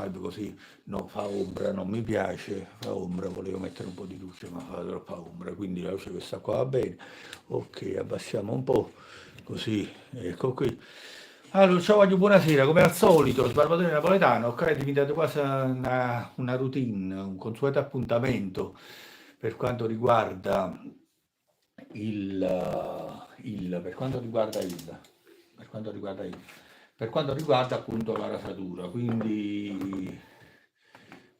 live così no, fa ombra, non mi piace, fa ombra, volevo mettere un po' di luce ma fa troppa ombra, quindi la luce questa qua va bene. Ok, abbassiamo un po', così, ecco qui. Allora, ciao Aglio, buonasera, come al solito, Sbarbatore Napoletano, ok, è diventato quasi una routine, un consueto appuntamento per quanto riguarda per quanto riguarda per quanto riguarda per quanto riguarda appunto la rasatura, quindi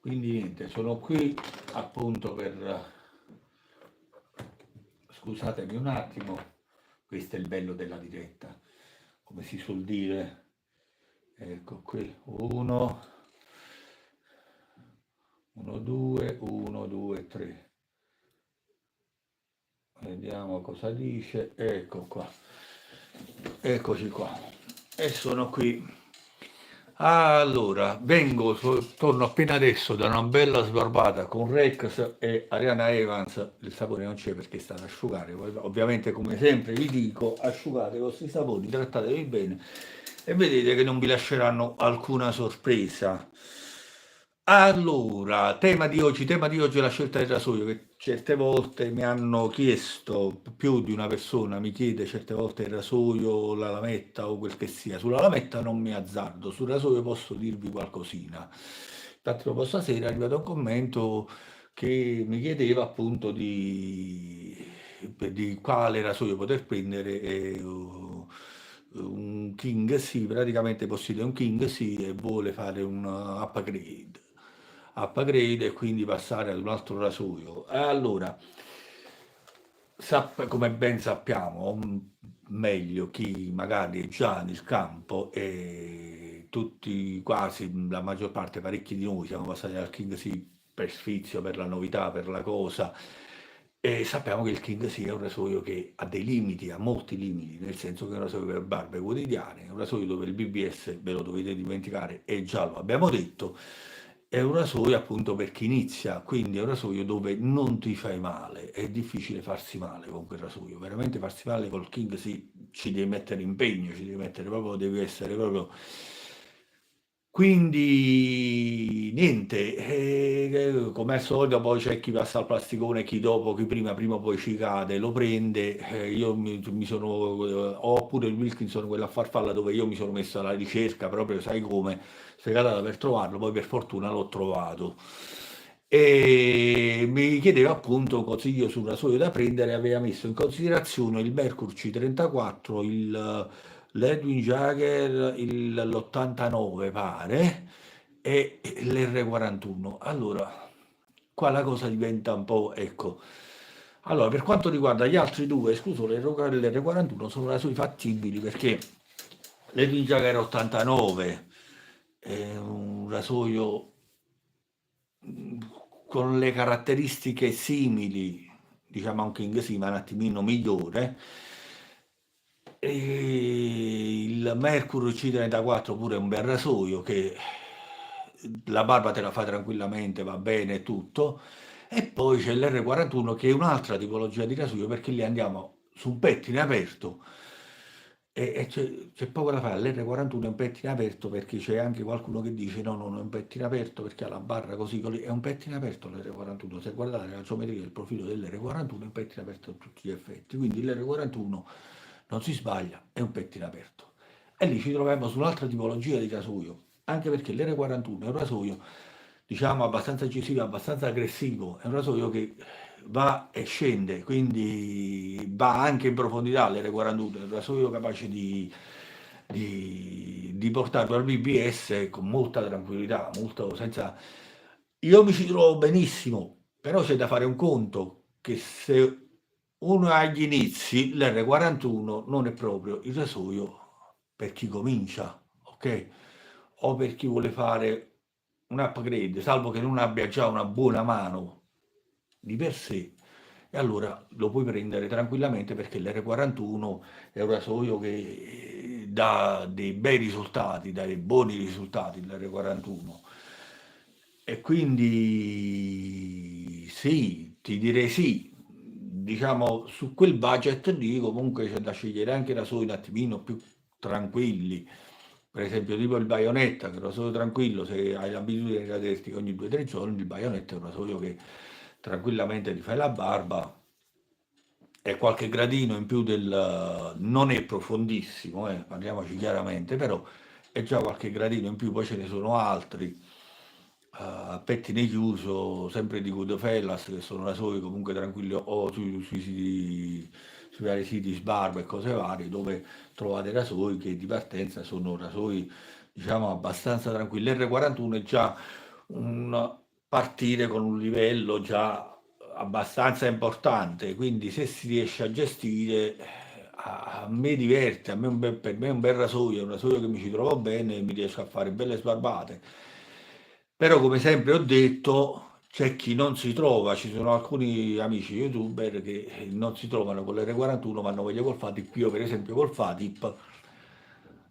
niente, sono qui appunto scusatemi un attimo, questo è il bello della diretta, come si suol dire, ecco qui, 1, 2, 3, vediamo cosa dice, ecco qua, eccoci qua, e sono qui. Allora, torno appena adesso da una bella sbarbata con Rex e Ariana Evans, il sapone non c'è perché sta ad asciugare, ovviamente come sempre vi dico, asciugate i vostri saponi, trattatevi bene e vedete che non vi lasceranno alcuna sorpresa. Allora, tema di oggi è la scelta del rasoio, che certe volte mi hanno chiesto, più di una persona mi chiede certe volte il rasoio, la lametta o quel che sia. Sulla lametta non mi azzardo, sul rasoio posso dirvi qualcosina. Infatti proprio stasera è arrivato un commento che mi chiedeva appunto di quale rasoio poter prendere un King sì, praticamente possiede un King sì e vuole fare un upgrade e quindi passare ad un altro rasoio. Allora, come ben sappiamo, meglio chi magari è già nel campo e tutti, quasi la maggior parte, parecchi di noi siamo passati dal King sì per sfizio, per la novità, per la cosa. E sappiamo che il King sì è un rasoio che ha dei limiti, ha molti limiti, nel senso che è un rasoio per barbe quotidiane, è un rasoio dove il BBS, ve lo dovete dimenticare, è già lo abbiamo detto, è un rasoio appunto per chi inizia, quindi è un rasoio dove non ti fai male, è difficile farsi male con quel rasoio, veramente farsi male col King sì, ci devi mettere impegno, ci devi mettere proprio, devi essere proprio quindi niente, come al solito poi c'è chi passa al plasticone, chi dopo, chi prima o poi ci cade, lo prende. Io mi sono, ho pure il Wilkinson, quella farfalla dove io mi sono messo alla ricerca, proprio sai come, sfegatata per trovarlo, poi per fortuna l'ho trovato. E mi chiedeva appunto un consiglio sul rasoio da prendere, aveva messo in considerazione il Mercury C34, l'Edwin Jagger l'89 pare e l'R41. Allora, qua la cosa diventa un po', ecco. Allora, per quanto riguarda gli altri due, escluso l'R41, sono rasoi fattibili perché l'Edwin Jagger 89 è un rasoio con le caratteristiche simili, diciamo anche in King ma un attimino migliore. E il Mercury C34 pure è un bel rasoio che la barba te la fa tranquillamente, va bene e tutto. E poi c'è l'R41 che è un'altra tipologia di rasoio perché lì andiamo su un pettine aperto e c'è poco da fare. L'R41 è un pettine aperto perché c'è anche qualcuno che dice no, no, non è un pettine aperto perché ha la barra così, è un pettine aperto l'R41. Se guardate la geometria del profilo dell'R41 è un pettine aperto a tutti gli effetti. Quindi l'R41 non si sbaglia, è un pettine aperto. E lì ci troviamo su un'altra tipologia di rasoio, anche perché l'R41 è un rasoio, diciamo, abbastanza incisivo, abbastanza aggressivo, è un rasoio che va e scende, quindi va anche in profondità l'R41, è un rasoio capace di portarlo al BBS con molta tranquillità, molto senza... Io mi ci trovo benissimo, però c'è da fare un conto che se uno è agli inizi, l'R41 non è proprio il rasoio per chi comincia, ok? O per chi vuole fare un upgrade, salvo che non abbia già una buona mano di per sé, e allora lo puoi prendere tranquillamente perché l'R41 è un rasoio che dà dei bei risultati, dà dei buoni risultati l'R41. E quindi sì, ti direi sì, diciamo su quel budget lì comunque c'è da scegliere anche rasoi un attimino più tranquilli, per esempio tipo il Bayonetta, che è un rasoio tranquillo, se hai l'abitudine di caderti ogni 2-3 giorni, il Bayonetta è un rasoio che tranquillamente ti fai la barba e qualche gradino in più del... non è profondissimo, parliamoci chiaramente, però è già qualche gradino in più, poi ce ne sono altri, a pettine chiuso, sempre di Goodfellas, che sono rasoi comunque tranquilli, o sui vari siti Sbarba e cose varie, dove trovate rasoi che di partenza sono rasoi, diciamo, abbastanza tranquilli. L'R41 è già un partire con un livello già abbastanza importante, quindi se si riesce a gestire, a me diverte, per me è un bel rasoio, è un rasoio che mi ci trovo bene, mi riesco a fare belle sbarbate. Però come sempre ho detto, c'è chi non si trova, ci sono alcuni amici youtuber che non si trovano con l'R41, ma hanno voglia col Fatip. Io per esempio col Fatip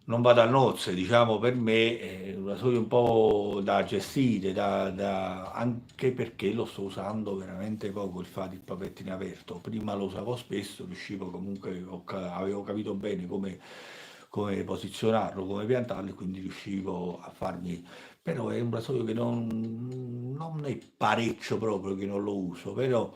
non vado a nozze, diciamo per me è un rasoio un po' da gestire, anche perché lo sto usando veramente poco il Fatip a pettine aperto. Prima lo usavo spesso, riuscivo comunque, avevo capito bene come posizionarlo, come piantarlo e quindi riuscivo a farmi... Però è un rasoio che non è parecchio proprio che non lo uso, però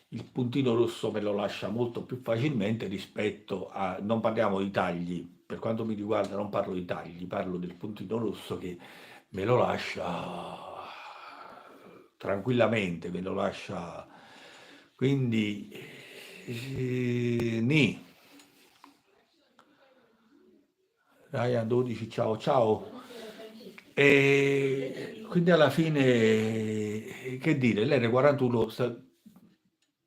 il puntino rosso me lo lascia molto più facilmente rispetto a... Non parliamo di tagli, per quanto mi riguarda non parlo di tagli, parlo del puntino rosso che me lo lascia tranquillamente, me lo lascia... Quindi... Ni. Ryan 12, ciao ciao. E quindi alla fine, che dire, l'R41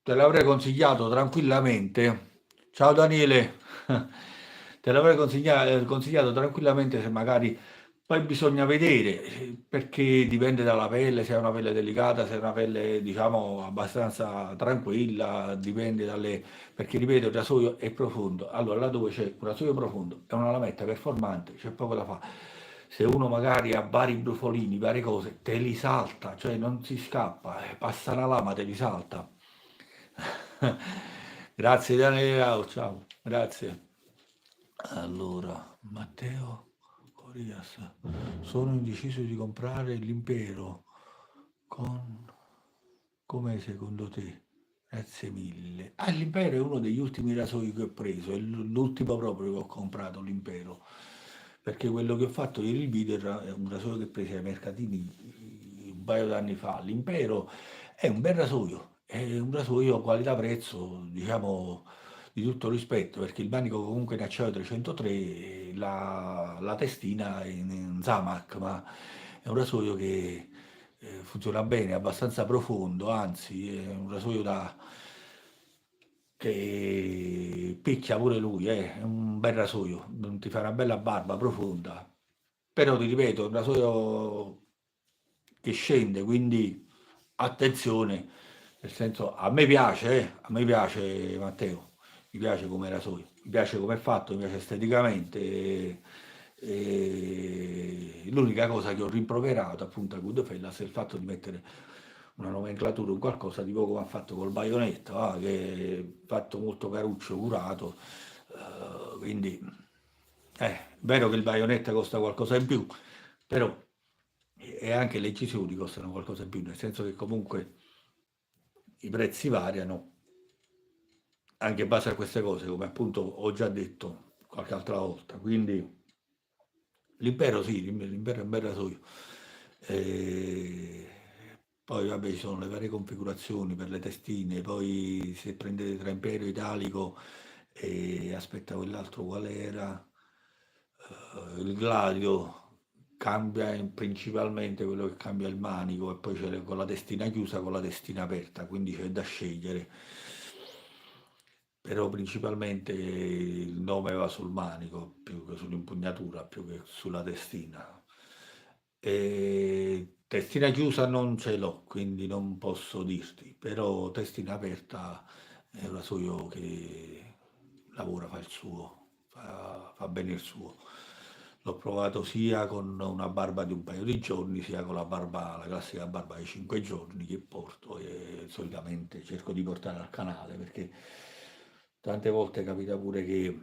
te l'avrei consigliato tranquillamente. Ciao Daniele, te l'avrei consigliato tranquillamente se magari poi bisogna vedere perché dipende dalla pelle, se è una pelle delicata, se è una pelle diciamo abbastanza tranquilla, dipende dalle perché ripeto il rasoio è profondo. Allora là dove c'è un rasoio profondo e una lametta performante c'è poco da fare. Se uno magari ha vari brufolini, varie cose, te li salta, cioè non si scappa, passa la lama, te li salta. Grazie Daniele, ciao, grazie. Allora, Matteo Corias, sono indeciso di comprare l'impero con... Come secondo te? Grazie mille. Ah, l'impero è uno degli ultimi rasoi che ho preso, è l'ultimo proprio che ho comprato, l'impero. Perché quello che ho fatto ieri il video è un rasoio che ho preso ai mercatini un paio d'anni fa. L'impero è un bel rasoio, è un rasoio qualità-prezzo, diciamo, di tutto rispetto, perché il manico comunque è in acciaio 303, e la testina è in Zamac, ma è un rasoio che funziona bene, è abbastanza profondo, anzi è un rasoio che picchia pure lui, è un bel rasoio, ti fa una bella barba profonda, però ti ripeto, è un rasoio che scende, quindi attenzione, nel senso a me piace Matteo, mi piace come rasoio, mi piace come è fatto, mi piace esteticamente. L'unica cosa che ho rimproverato appunto a Goodfellas è il fatto di mettere una nomenclatura, un qualcosa tipo come ha fatto col Bayonetta, che è fatto molto caruccio, curato, quindi è vero che il Bayonetta costa qualcosa in più, però e anche le incisioni costano qualcosa in più, nel senso che comunque i prezzi variano anche in base a queste cose, come appunto ho già detto qualche altra volta. Quindi l'impero sì, l'impero è un bel rasoio. E poi vabbè ci sono le varie configurazioni per le testine, poi se prendete tra impero italico e aspetta quell'altro qual era, il gladio cambia principalmente quello che cambia il manico e poi c'è con la testina chiusa con la testina aperta, quindi c'è da scegliere. Però principalmente il nome va sul manico più che sull'impugnatura, più che sulla testina. E testina chiusa non ce l'ho, quindi non posso dirti, però testina aperta è un rasoio che lavora, fa il suo, fa bene il suo. L'ho provato sia con una barba di un paio di giorni, sia con la barba, la classica barba di 5 giorni che porto e solitamente cerco di portare al canale perché tante volte capita pure che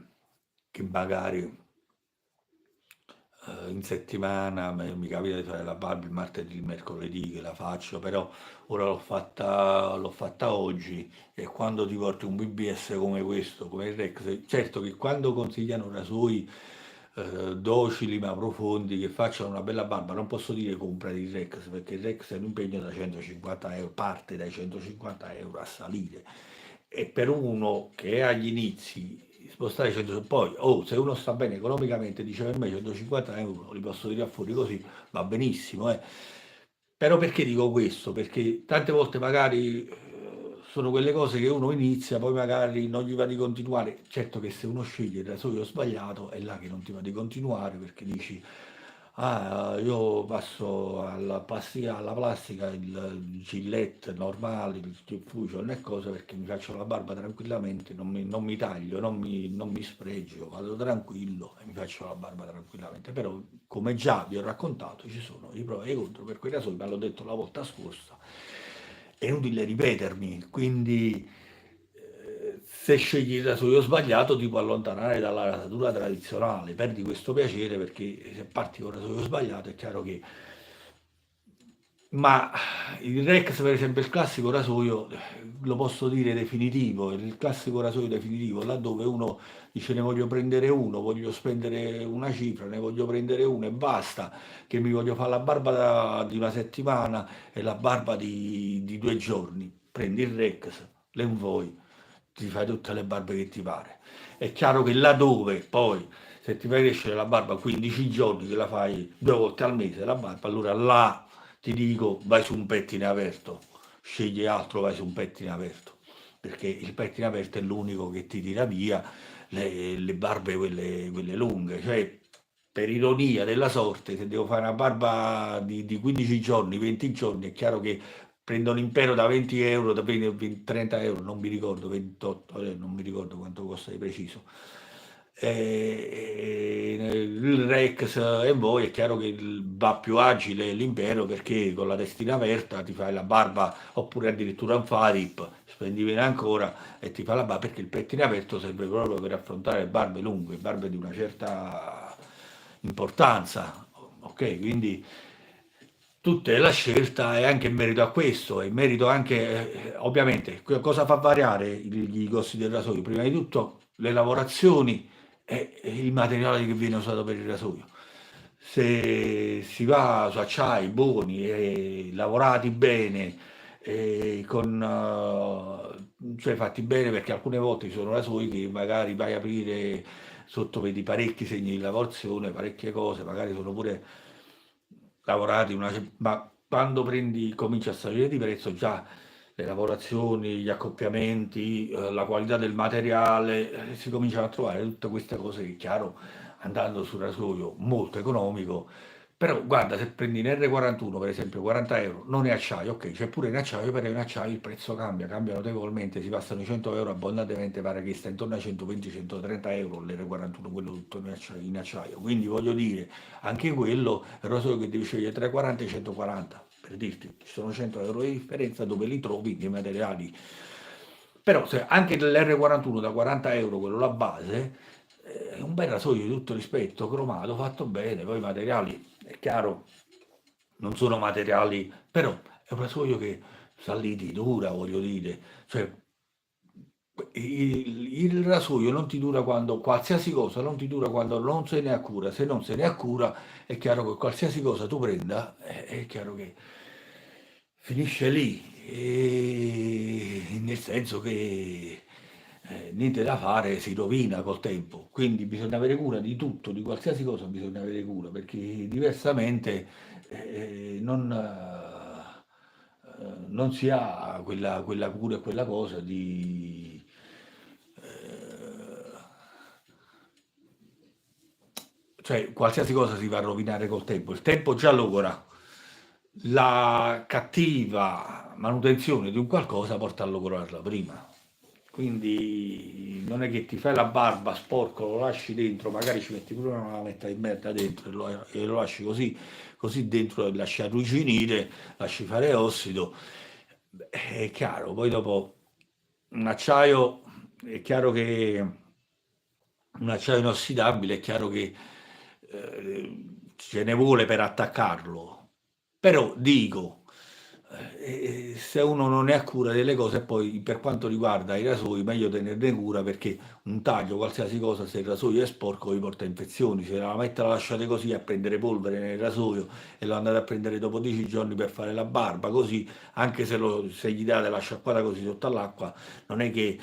magari in settimana, mi capita di fare la barba il martedì, il mercoledì che la faccio, però ora l'ho fatta oggi e quando ti porti un BBS come questo, come il Rex, certo che quando consigliano rasoi docili ma profondi che facciano una bella barba, non posso dire comprati il Rex perché il Rex è un impegno da 150 euro, parte dai 150 euro a salire e per uno che è agli inizi spostare 100, poi oh, se uno sta bene economicamente dice per me 150 euro li posso tirare fuori così, va benissimo, eh. Però perché dico questo? Perché tante volte magari sono quelle cose che uno inizia, poi magari non gli va di continuare. Certo che se uno sceglie il rasoio sbagliato è là che non ti va di continuare perché dici, ah, io passo alla plastica, il Gillette normale, il Fusion e cose perché mi faccio la barba tranquillamente, non mi taglio, non mi sfregio, vado tranquillo e mi faccio la barba tranquillamente. Però, come già vi ho raccontato, ci sono i pro e i contro per quei rasoi, ma l'ho detto la volta scorsa, è inutile ripetermi, quindi se scegli il rasoio sbagliato ti può allontanare dalla rasatura tradizionale, perdi questo piacere perché se parti con il rasoio sbagliato è chiaro che... Ma il Rex, per esempio, il classico rasoio, lo posso dire definitivo, il classico rasoio definitivo, laddove uno dice ne voglio prendere uno, voglio spendere una cifra, ne voglio prendere uno e basta, che mi voglio fare la barba di una settimana e la barba di 2 giorni. Prendi il Rex, l'Envoy, ti fai tutte le barbe che ti pare. È chiaro che laddove poi, se ti fai crescere la barba 15 giorni, che la fai 2 volte al mese la barba, allora là ti dico vai su un pettine aperto, scegli altro, vai su un pettine aperto, perché il pettine aperto è l'unico che ti tira via le barbe quelle lunghe, cioè per ironia della sorte, se devo fare una barba di 15 giorni, 20 giorni, è chiaro che prendo un impero da 20 euro, da 20, 20, 30 euro, non mi ricordo, 28, non mi ricordo quanto costa di preciso. Il Rex e voi è chiaro che va più agile l'impero perché con la testina aperta ti fai la barba oppure addirittura un Farip, spendi meno ancora e ti fa la barba perché il pettine aperto serve proprio per affrontare barbe lunghe, barbe di una certa importanza, ok? Quindi tutta la scelta è anche in merito a questo, è in merito anche, ovviamente, cosa fa variare i costi del rasoio? Prima di tutto le lavorazioni e il materiale che viene usato per il rasoio. Se si va su acciai buoni e lavorati bene, cioè fatti bene perché alcune volte ci sono rasoi che magari vai a aprire sotto vedi parecchi segni di lavorazione, parecchie cose, magari sono pure lavorati ma quando cominci a salire di prezzo già le lavorazioni, gli accoppiamenti, la qualità del materiale, si cominciano a trovare tutte queste cose che chiaro andando sul rasoio molto economico, però guarda se prendi in R41 per esempio 40 euro, non è acciaio, ok, c'è pure in acciaio, però in acciaio il prezzo cambia notevolmente, si passano i 100 euro abbondantemente, pare che sta intorno ai 120-130 euro l'R41, quello tutto in acciaio, quindi voglio dire, anche quello è il rasoio che devi scegliere tra i 40 e i 140, per dirti, ci sono 100 euro di differenza dove li trovi nei materiali. Però se anche l'R41 da 40 euro, quello la base, è un bel rasoio di tutto rispetto, cromato, fatto bene, poi i materiali, è chiaro, non sono materiali, però è un rasoio che sta lì di dura, voglio dire, cioè il rasoio non ti dura quando qualsiasi cosa non ti dura quando non se ne ha cura, se non se ne ha cura è chiaro che qualsiasi cosa tu prenda è chiaro che finisce lì, nel senso che niente da fare, si rovina col tempo, quindi bisogna avere cura di tutto, di qualsiasi cosa bisogna avere cura, perché diversamente non si ha quella cura e quella cosa eh, cioè qualsiasi cosa si va a rovinare col tempo, il tempo già logora, la cattiva manutenzione di un qualcosa porta a logorarla prima. Quindi non è che ti fai la barba sporco, lo lasci dentro, magari ci metti pure una lametta di merda dentro e lo lasci così, così dentro e lasci arrugginire, lasci fare ossido. Beh, è chiaro, poi dopo un acciaio, è chiaro che un acciaio inossidabile, è chiaro che ce ne vuole per attaccarlo. Però dico, se uno non ne ha cura delle cose, poi per quanto riguarda i rasoi, meglio tenerne cura perché un taglio, qualsiasi cosa, se il rasoio è sporco vi porta infezioni. Se la lametta la lasciate così a prendere polvere nel rasoio e lo andate a prendere dopo 10 giorni per fare la barba, così, anche se gli date la sciacquata così sotto all'acqua, non è che...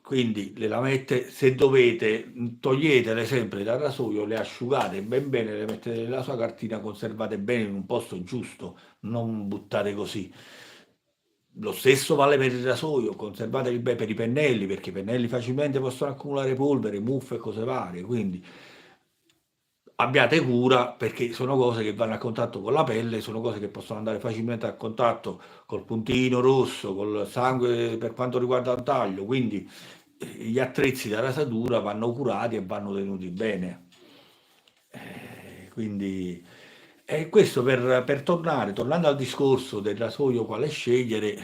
Quindi le lamette, se dovete, toglietele sempre dal rasoio, le asciugate ben bene, le mettete nella sua cartina, conservate bene in un posto giusto, non buttate così. Lo stesso vale per il rasoio, conservateli bene per i pennelli, perché i pennelli facilmente possono accumulare polvere, muffe e cose varie, quindi abbiate cura perché sono cose che vanno a contatto con la pelle, sono cose che possono andare facilmente a contatto col puntino rosso, col sangue per quanto riguarda il taglio, quindi gli attrezzi da rasatura vanno curati e vanno tenuti bene. Quindi questo per tornare, tornando al discorso del rasoio quale scegliere,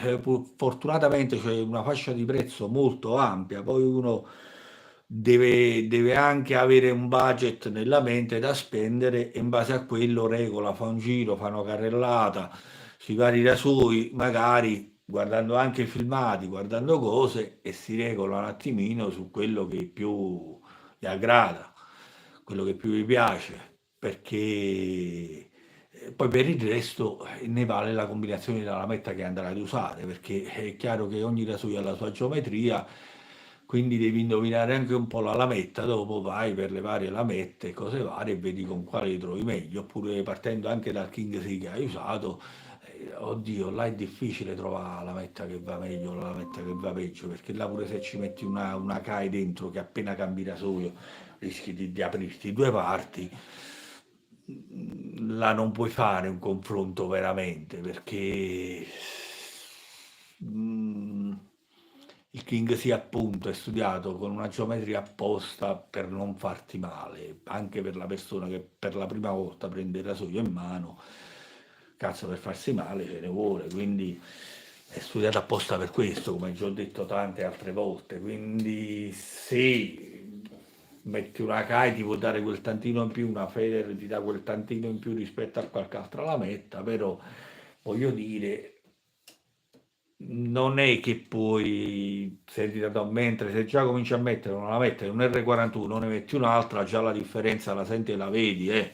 fortunatamente c'è una fascia di prezzo molto ampia, poi uno deve anche avere un budget nella mente da spendere e in base a quello regola, fa un giro, fa una carrellata sui vari rasoi, magari guardando anche filmati, guardando cose e si regola un attimino su quello che più gli aggrada, quello che più gli piace, perché poi per il resto ne vale la combinazione della lametta che andrai ad usare, perché è chiaro che ogni rasoio ha la sua geometria, quindi devi indovinare anche un po' la lametta, dopo vai per le varie lamette, cose varie e vedi con quale li trovi meglio, oppure partendo anche dal King Sig che hai usato, oddio, là è difficile trovare la lametta che va meglio, la lametta che va peggio, perché là pure se ci metti una CAE dentro che appena cambi rasoio rischi di aprirti due parti, là non puoi fare un confronto veramente perché mm, il King sia appunto è studiato con una geometria apposta per non farti male, anche per la persona che per la prima volta prende il rasoio in mano, cazzo per farsi male ce ne vuole, quindi è studiato apposta per questo, come già ho detto tante altre volte, quindi se metti una CAI ti può dare quel tantino in più, una Feder ti dà quel tantino in più rispetto a qualche altra lametta, però voglio dire, non è che poi, senti da mentre se già cominci a mettere una lametta in un R41, ne metti un'altra, già la differenza la senti e la vedi, eh.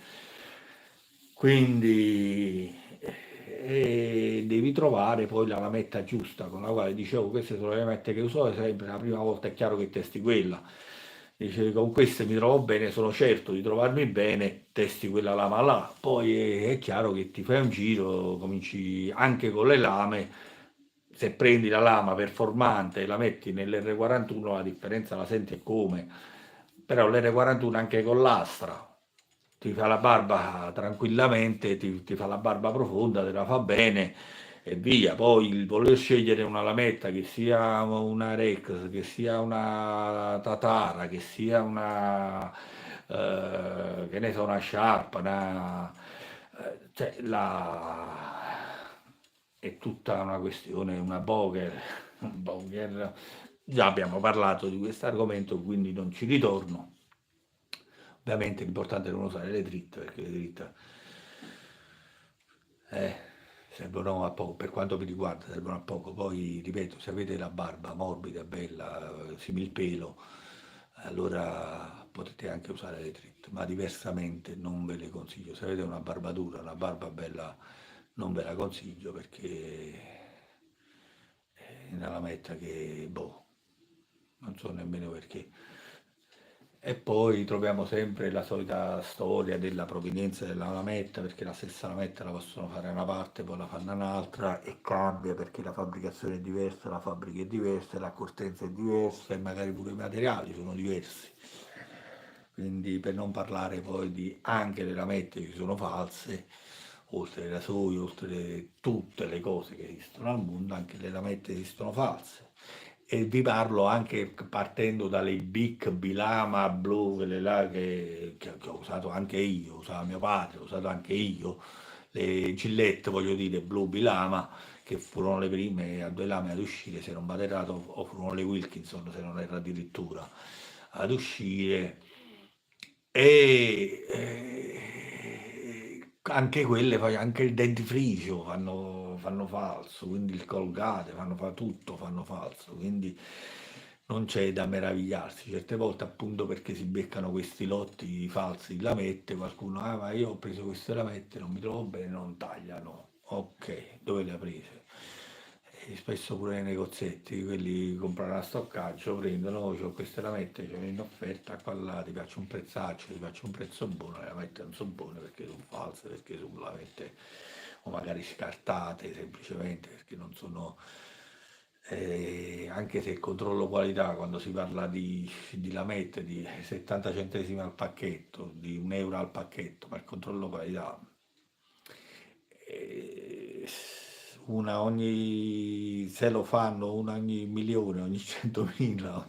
Quindi devi trovare poi la lametta giusta con la quale dicevo queste sono le lamette che uso sempre, la prima volta è chiaro che testi quella. Dice, con queste mi trovo bene, sono certo di trovarmi bene, testi quella lama là. Poi è chiaro che ti fai un giro, cominci anche con le lame. Se prendi la lama performante e la metti nell'R41, la differenza la senti come. Però l'R41 anche con l'astra ti fa la barba tranquillamente, ti fa la barba profonda, te la fa bene e via. Poi il voler scegliere una lametta che sia una Rex, che sia una Tatara, che sia una, che ne so, una Sharp, cioè, è tutta una questione, una Boger, un Boger. Già abbiamo parlato di questo argomento, quindi non ci ritorno. Ovviamente l'importante è non usare le dritte, perché le dritte eh, servono a poco, per quanto mi riguarda servono a poco. Poi, ripeto, se avete la barba morbida, bella, similpelo, allora potete anche usare le dritte, ma diversamente non ve le consiglio. Se avete una barba dura, una barba bella, non ve la consiglio perché è una lametta che, boh, non so nemmeno perché. E poi troviamo sempre la solita storia della provenienza della lametta, perché la stessa lametta la possono fare da una parte, poi la fanno un'altra e cambia perché la fabbricazione è diversa, la fabbrica è diversa, l'accortenza è diversa e magari pure i materiali sono diversi. Quindi per non parlare poi di anche le lamette che sono false, oltre ai rasoi, tutte le cose che esistono al mondo, anche le lamette esistono false. E vi parlo anche partendo dalle Bic Bilama blu, quelle là che ho usato anche io, usava mio padre, ho usato anche io, le Gillette voglio dire blu Bilama, che furono le prime a due lame ad uscire, se non vado errato, o furono le Wilkinson, se non erro addirittura, ad uscire anche quelle, anche il dentifricio fanno falso, quindi il Colgate, tutto fanno falso, quindi non c'è da meravigliarsi. Certe volte appunto perché si beccano questi lotti falsi di lamette, qualcuno, ah ma io ho preso queste lamette, non mi trovo bene, non tagliano. Ok, dove le ha prese? E spesso pure nei negozietti, quelli comprano a stoccaggio, prendono, "Oh, c'ho queste lamette, c'è in offerta, qua là, ti faccio un prezzaccio, ti faccio un prezzo buono, le lamette non sono buone perché sono false, perché sono lamette o magari scartate semplicemente perché non sono, anche se il controllo qualità, quando si parla di lamette di 70 centesimi al pacchetto, di 1 euro al pacchetto, ma il controllo qualità eh, una ogni, se lo fanno una ogni milione, ogni 100.000,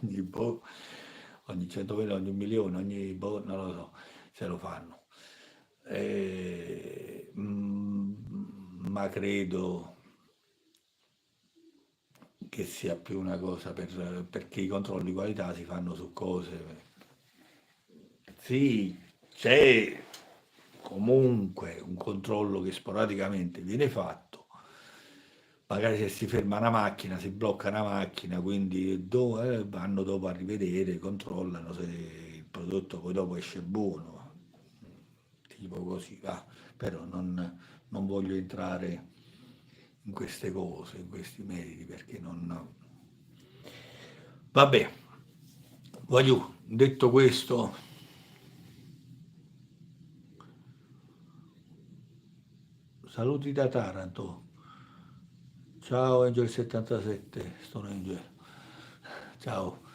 ogni 100.000, ogni milione, ogni non lo so, se lo fanno. Ma credo che sia più una cosa perché i controlli di qualità si fanno su cose. Sì, c'è comunque un controllo che sporadicamente viene fatto, magari se si ferma una macchina, si blocca una macchina, quindi vanno dopo a rivedere, controllano se il prodotto poi dopo esce buono, tipo così, va. Però non voglio entrare in queste cose, in questi meriti, perché non... Vabbè, voglio, detto questo, saluti da Taranto. Ciao Angel 77, Stone Angel. Ciao.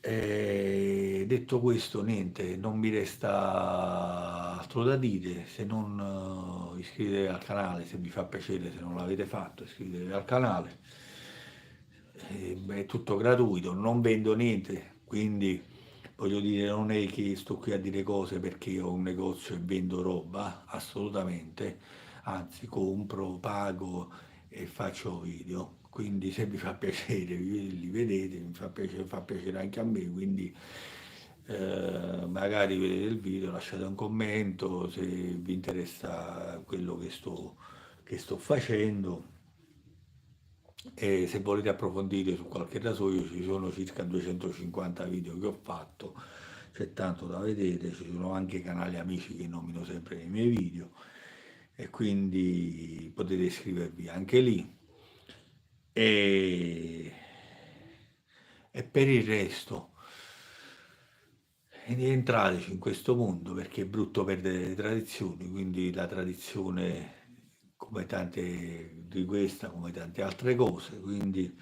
Detto questo, niente, non mi resta altro da dire se non iscrivetevi al canale, se vi fa piacere, se non l'avete fatto, iscrivetevi al canale. È tutto gratuito, non vendo niente, quindi voglio dire, non è che sto qui a dire cose perché ho un negozio e vendo roba, assolutamente, anzi compro, pago e faccio video. Quindi se vi fa piacere, li vedete, mi fa piacere anche a me, quindi magari vedete il video, lasciate un commento se vi interessa quello che sto facendo. E se volete approfondire su qualche rasoio ci sono circa 250 video che ho fatto, c'è tanto da vedere, ci sono anche canali amici che nomino sempre nei miei video e quindi potete iscrivervi anche lì. E, e per il resto, rientrateci in questo mondo perché è brutto perdere le tradizioni, quindi la tradizione come tante di questa, come tante altre cose, quindi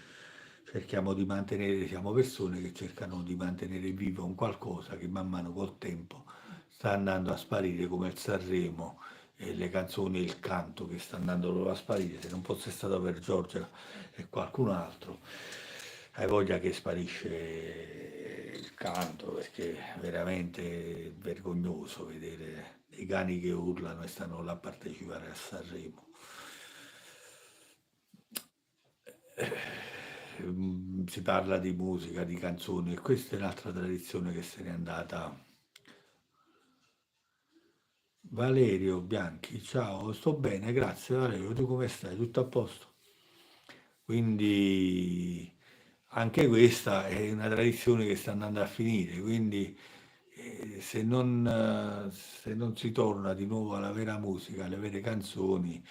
cerchiamo di mantenere, siamo persone che cercano di mantenere vivo un qualcosa che man mano col tempo sta andando a sparire come il Sanremo e le canzoni e il canto che sta andando loro a sparire, se non fosse stato per Giorgia e qualcun altro, hai voglia che sparisce il canto perché è veramente vergognoso vedere i cani che urlano e stanno là a partecipare a Sanremo. Si parla di musica, di canzoni e questa è un'altra tradizione che se n'è andata. Valerio Bianchi, ciao, sto bene, grazie Valerio, tu come stai? Tutto a posto? Quindi anche questa è una tradizione che sta andando a finire, quindi se non si torna di nuovo alla vera musica, alle vere canzoni,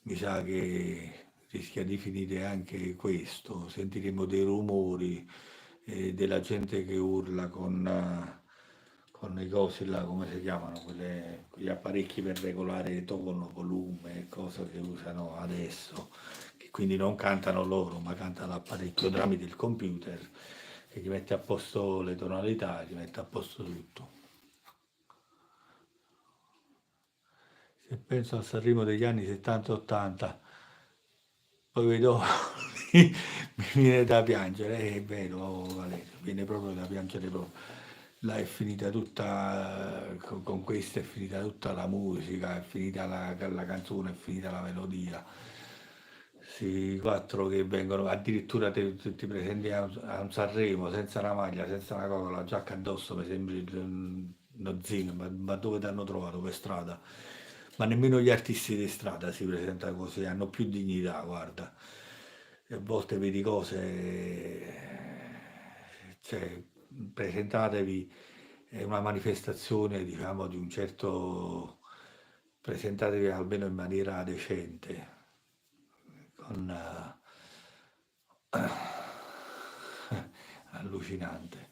mi sa che rischia di finire anche questo. Sentiremo dei rumori, della gente che urla con i cosi là, come si chiamano, quegli apparecchi per regolare tono, volume, e cose che usano adesso, che quindi non cantano loro, ma canta l'apparecchio tramite il computer, che gli mette a posto le tonalità, gli mette a posto tutto. Se penso al Sanremo degli anni 70-80, poi vedo, mi viene da piangere, è vero Valerio, viene proprio da piangere proprio. Là è finita tutta, con questa è finita tutta la musica, è finita la canzone, è finita la melodia. Sì, quattro che vengono, addirittura ti presenti a un Sanremo senza una maglia, senza una cosa, la giacca addosso, mi sembri uno zino, ma dove ti hanno trovato per strada? ma nemmeno gli artisti di strada si presentano così, hanno più dignità, guarda. E a volte vedi cose, cioè, presentatevi, è una manifestazione, diciamo, di un certo, presentatevi almeno in maniera decente, con, allucinante.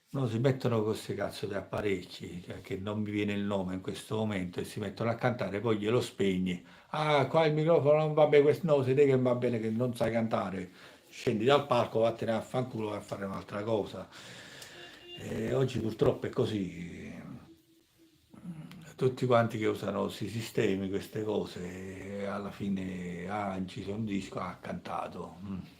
No, si mettono con questi cazzo di apparecchi, che non mi viene il nome in questo momento, e si mettono a cantare, poi glielo spegni. Ah, qua il microfono non va bene, no, si vede che va bene, che non sai cantare. Scendi dal palco, vattene a fanculo e a fare un'altra cosa. E oggi purtroppo è così. Tutti quanti che usano questi sistemi, queste cose, e alla fine, ah, incise un disco, ha cantato.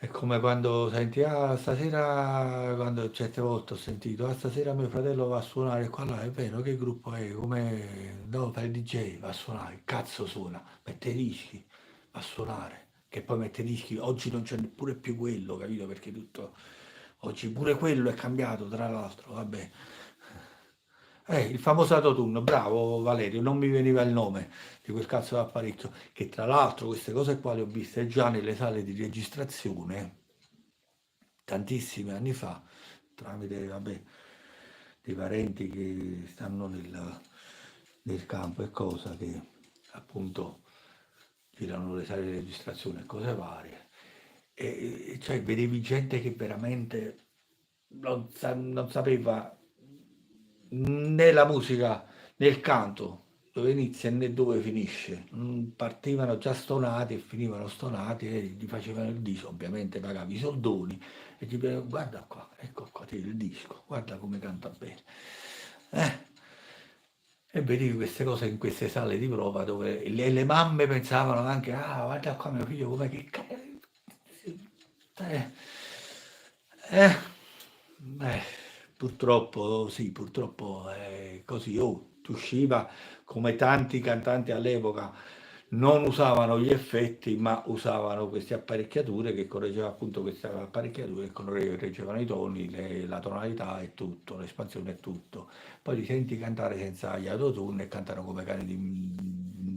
È come quando senti, ah, stasera, quando certe volte ho sentito, ah, stasera mio fratello va a suonare qua là, è vero, che gruppo è? Come, no, fa il DJ, va a suonare, cazzo suona, mette i dischi, va a suonare, che poi mette i dischi, oggi non c'è neppure più quello, capito? Perché tutto, oggi pure quello è cambiato, tra l'altro, vabbè. Il famoso autotune, bravo Valerio, non mi veniva il nome di quel cazzo d'apparecchio, che tra l'altro queste cose qua le ho viste già nelle sale di registrazione tantissimi anni fa, tramite, vabbè, dei parenti che stanno nel campo e cosa, che appunto girano le sale di registrazione e cose varie. E cioè vedevi gente che veramente non sapeva né la musica né il canto dove inizia né dove finisce. Partivano già stonati e finivano stonati e gli facevano il disco, ovviamente pagavi i soldoni e gli dicevano guarda qua, ecco qua ti il disco, guarda come canta bene. Eh, e vedevi queste cose in queste sale di prova dove le mamme pensavano anche, ah, guarda qua mio figlio come che eh, eh, eh, purtroppo sì, purtroppo è così. Oh, tu usciva come tanti cantanti all'epoca non usavano gli effetti, ma usavano queste apparecchiature che correggevano appunto queste apparecchiature che correggevano i toni, la tonalità e tutto, l'espansione e tutto. Poi li senti cantare senza gli autotune e cantano come cani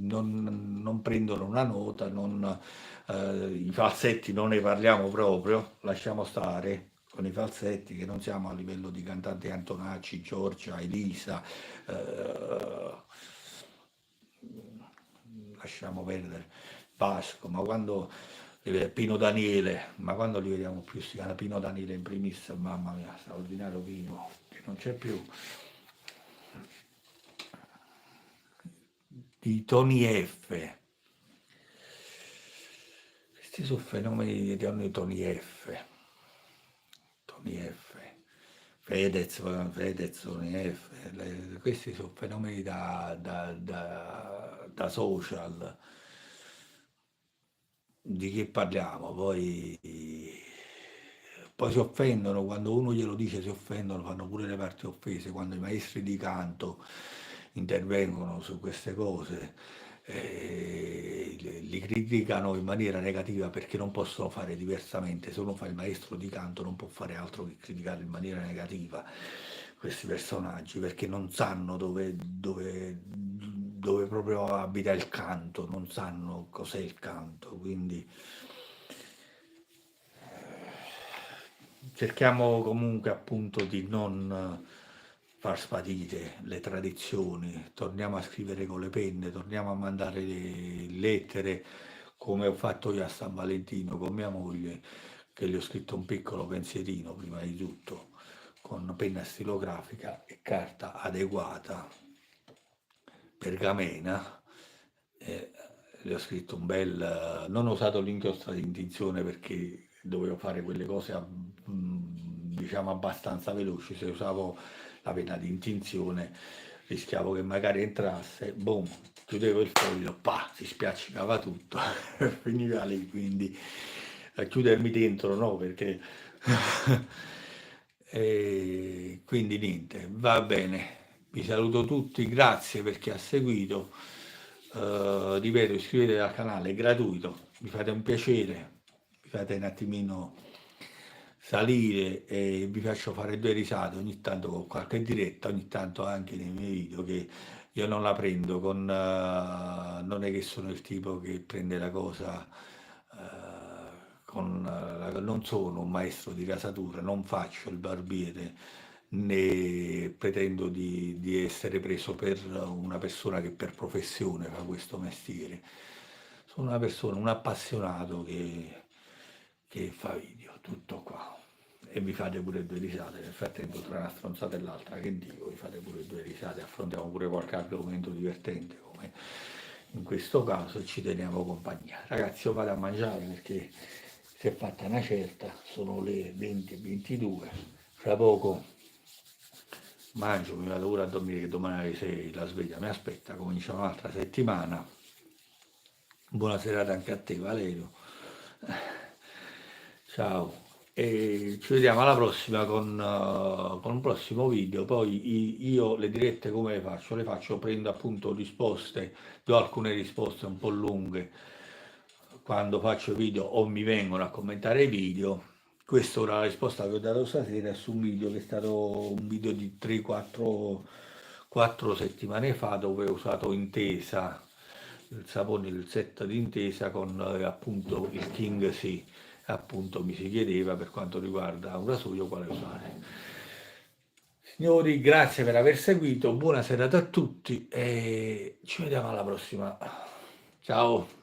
non prendono una nota, i falsetti non ne parliamo proprio, lasciamo stare con i falsetti che non siamo a livello di cantanti Antonacci, Giorgia, Elisa, eh, lasciamo perdere Vasco, ma quando Pino Daniele, ma quando li vediamo più si chiama Pino Daniele in primis, mamma mia, straordinario Pino, che non c'è più. Di Tony F. Questi sono fenomeni di Tony F. Tony F. Fedez, Fedez, Tony F. Questi sono fenomeni da social. Di che parliamo? Poi si offendono, quando uno glielo dice si offendono, fanno pure le parti offese, quando i maestri di canto intervengono su queste cose, li criticano in maniera negativa perché non possono fare diversamente. Se uno fa il maestro di canto non può fare altro che criticare in maniera negativa questi personaggi perché non sanno dove proprio abita il canto, non sanno cos'è il canto, quindi cerchiamo comunque appunto di non far sparire le tradizioni, torniamo a scrivere con le penne, torniamo a mandare le lettere come ho fatto io a San Valentino con mia moglie, che gli ho scritto un piccolo pensierino prima di tutto, con penna stilografica e carta adeguata, pergamena, e le ho scritto un bel... non ho usato l'inchiostro di intinzione perché dovevo fare quelle cose diciamo abbastanza veloci, se usavo la penna di intinzione rischiavo che magari entrasse, boom, chiudevo il foglio, pa, si spiaccicava tutto e finiva lì, quindi a chiudermi dentro no, perché... e quindi niente, va bene, vi saluto tutti, grazie per chi ha seguito. Ripeto, iscrivetevi al canale, è gratuito, mi fate un piacere, mi fate un attimino salire e vi faccio fare due risate ogni tanto con qualche diretta, ogni tanto anche nei miei video, che io non la prendo con... non è che sono il tipo che prende la cosa con... non sono un maestro di rasatura, non faccio il barbiere, né pretendo di essere preso per una persona che per professione fa questo mestiere. Sono una persona, un appassionato che fa video, tutto qua. E vi fate pure due risate, nel frattempo tra una stronzata e l'altra che dico, vi fate pure due risate, affrontiamo pure qualche argomento divertente come in questo caso e ci teniamo compagnia. Ragazzi, io vado a mangiare perché si è fatta una certa, sono le 20:22, fra poco mangio, mi vado pure a dormire che domani alle 6 la sveglia mi aspetta, comincia un'altra settimana. Buona serata anche a te, Valerio. Ciao, e ci vediamo alla prossima con un prossimo video. Poi io le dirette come le faccio? Le faccio, prendo appunto risposte, do alcune risposte un po' lunghe quando faccio video o mi vengono a commentare i video. Questa ora la risposta che ho dato stasera è su un video che è stato un video di 3-4 settimane fa dove ho usato Intesa, il sapone, il set di Intesa con appunto il King C. Appunto mi si chiedeva per quanto riguarda un rasoio quale usare. Signori, grazie per aver seguito, buona serata a tutti e ci vediamo alla prossima. Ciao.